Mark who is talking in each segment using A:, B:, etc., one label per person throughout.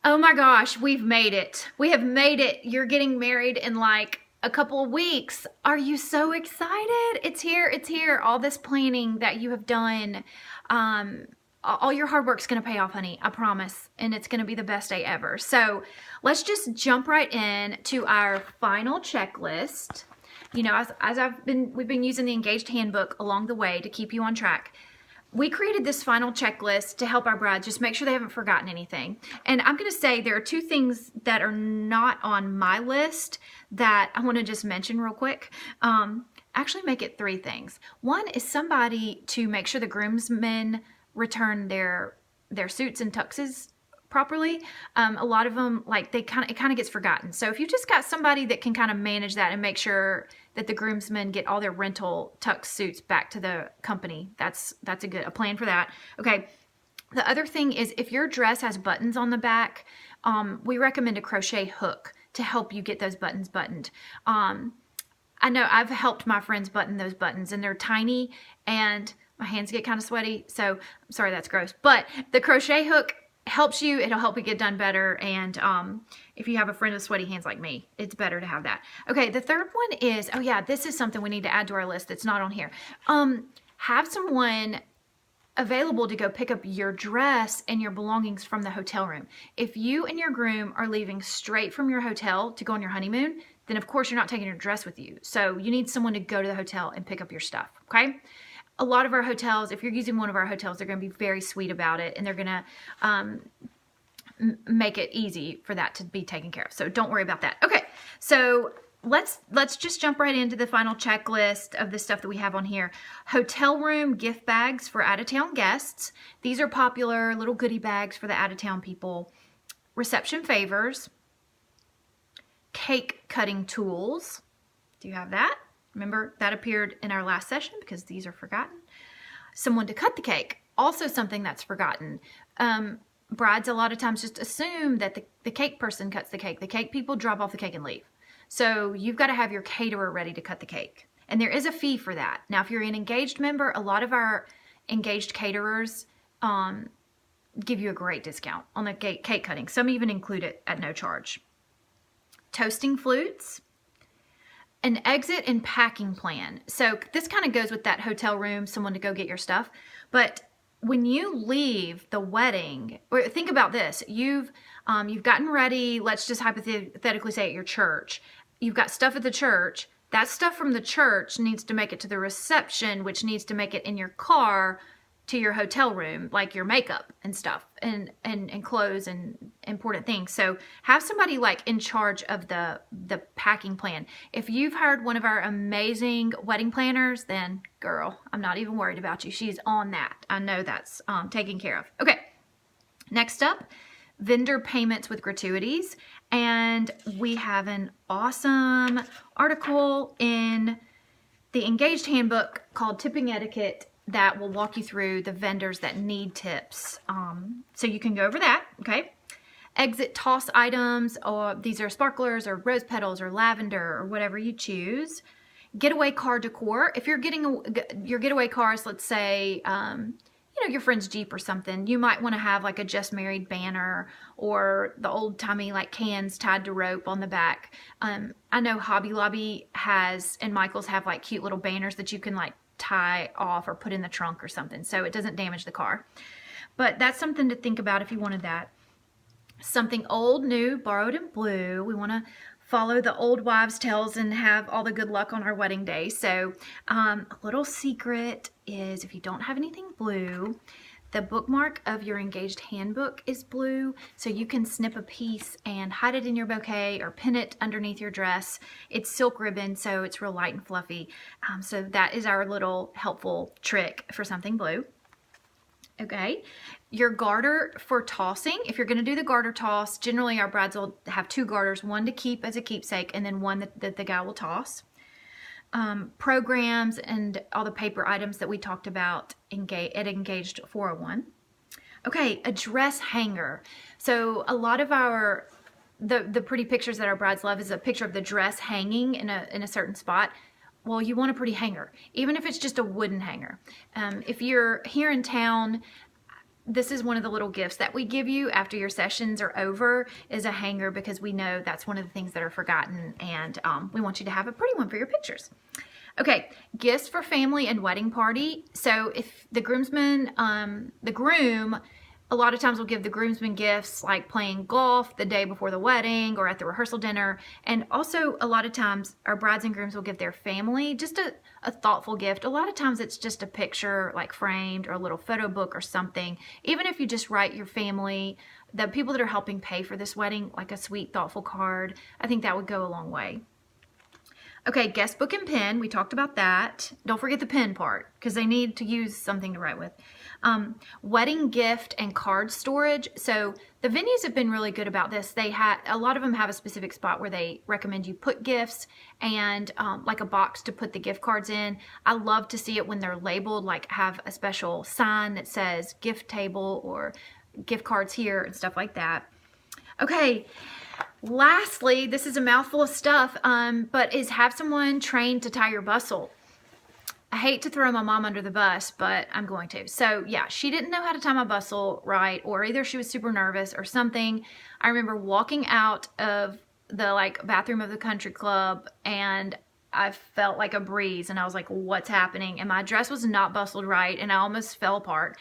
A: Oh my gosh, we've made it. We have made it. You're getting married in like a couple of weeks. Are you so excited? It's here. It's here. All this planning that you have done, um, all your hard work's going to pay off, honey. I promise. And it's going to be the best day ever. So let's just jump right in to our final checklist. You know, we've been using the Engaged Handbook along the way to keep you on track. We created this final checklist to help our brides just make sure they haven't forgotten anything. And I'm going to say there are two things that are not on my list that I want to just mention real quick. Actually make it three things. One is somebody to make sure the groomsmen return their suits and tuxes properly. A lot of them, like, it kind of gets forgotten. So if you just got somebody that can kind of manage that and make sure that the groomsmen get all their rental tux suits back to the company, that's a plan for that. Okay. The other thing is, if your dress has buttons on the back, we recommend a crochet hook to help you get those buttons buttoned. I know I've helped my friends button those buttons, and they're tiny and my hands get kind of sweaty. So I'm sorry, that's gross. But the crochet hook helps you. It'll help you get done better. And if you have a friend with sweaty hands like me, it's better to have that. Okay, the third one is, oh yeah, this is something we need to add to our list that's not on here. Have someone available to go pick up your dress and your belongings from the hotel room. If you and your groom are leaving straight from your hotel to go on your honeymoon, then of course you're not taking your dress with you. So you need someone to go to the hotel and pick up your stuff, okay? A lot of our hotels, if you're using one of our hotels, they're going to be very sweet about it, and they're going to make it easy for that to be taken care of. So don't worry about that. Okay, so let's just jump right into the final checklist of the stuff that we have on here. Hotel room gift bags for out-of-town guests. These are popular little goodie bags for the out-of-town people. Reception favors. Cake cutting tools. Do you have that? Remember, that appeared in our last session because these are forgotten. Someone to cut the cake, also something that's forgotten. Brides a lot of times just assume that the cake person cuts the cake. The cake people drop off the cake and leave. So you've got to have your caterer ready to cut the cake. And there is a fee for that. Now, if you're an engaged member, a lot of our engaged caterers give you a great discount on the cake cutting. Some even include it at no charge. Toasting flutes. An exit and packing plan. So this kind of goes with that hotel room, someone to go get your stuff. But when you leave the wedding, or think about this, you've gotten ready. Let's just hypothetically say at your church, you've got stuff at the church. That stuff from the church needs to make it to the reception, which needs to make it in your car to your hotel room, like your makeup and stuff and clothes and important things. So have somebody like in charge of the packing plan. If you've hired one of our amazing wedding planners, then girl, I'm not even worried about you. She's on that. I know that's taken care of. Okay. Next up, vendor payments with gratuities. And we have an awesome article in the Engaged Handbook called Tipping Etiquette that will walk you through the vendors that need tips. So you can go over that, okay? Exit toss items, or these are sparklers or rose petals or lavender or whatever you choose. Getaway car decor. If you're getting your getaway cars, let's say, your friend's Jeep or something, you might want to have like a just married banner or the old timey like cans tied to rope on the back. I know Hobby Lobby has, and Michael's have like cute little banners that you can like tie off or put in the trunk or something so it doesn't damage the car. But that's something to think about if you wanted that. Something old, new, borrowed, and blue. We want to follow the old wives' tales and have all the good luck on our wedding day. So a little secret is, if you don't have anything blue, the bookmark of your Engaged Handbook is blue, so you can snip a piece and hide it in your bouquet or pin it underneath your dress. It's silk ribbon, so it's real light and fluffy. So that is our little helpful trick for something blue. Okay, your garter for tossing. If you're going to do the garter toss, generally our brides will have two garters, one to keep as a keepsake and then one that the guy will toss. Programs and all the paper items that we talked about at Engaged 401. Okay, a dress hanger. So a lot of the pretty pictures that our brides love is a picture of the dress hanging in a certain spot. Well, you want a pretty hanger, even if it's just a wooden hanger. If you're here in town, this is one of the little gifts that we give you after your sessions are over, is a hanger, because we know that's one of the things that are forgotten, and we want you to have a pretty one for your pictures. Okay, gifts for family and wedding party. So if the groom, a lot of times we'll give the groomsmen gifts like playing golf the day before the wedding or at the rehearsal dinner. And also a lot of times our brides and grooms will give their family just a thoughtful gift. A lot of times it's just a picture like framed or a little photo book or something. Even if you just write your family, the people that are helping pay for this wedding, like a sweet, thoughtful card, I think that would go a long way. Okay, guest book and pen. We talked about that. Don't forget the pen part, because they need to use something to write with. Wedding gift and card storage. So the venues have been really good about this. A lot of them have a specific spot where they recommend you put gifts and like a box to put the gift cards in. I love to see it when they're labeled, like have a special sign that says gift table or gift cards here and stuff like that. Okay. Lastly, this is a mouthful of stuff, but is have someone trained to tie your bustle. I hate to throw my mom under the bus, but I'm going to. So yeah, she didn't know how to tie my bustle right, or either she was super nervous or something. I remember walking out of the bathroom of the country club, and I felt like a breeze, and I was like, what's happening? And my dress was not bustled right, and I almost fell apart.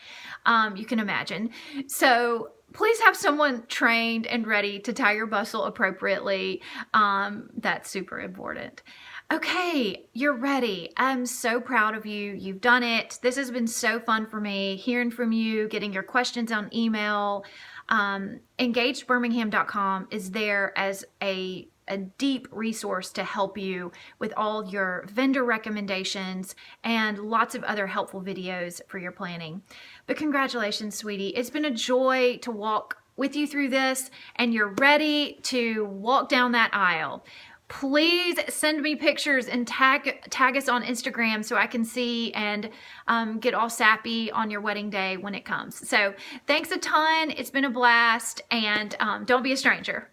A: You can imagine. So please have someone trained and ready to tie your bustle appropriately. That's super important. Okay, you're ready. I'm so proud of you. You've done it. This has been so fun for me, hearing from you, getting your questions on email. EngagedBirmingham.com is there as a deep resource to help you with all your vendor recommendations and lots of other helpful videos for your planning. But congratulations, sweetie. It's been a joy to walk with you through this, and you're ready to walk down that aisle. Please send me pictures and tag us on Instagram so I can see and get all sappy on your wedding day when it comes. So thanks a ton. It's been a blast, and don't be a stranger.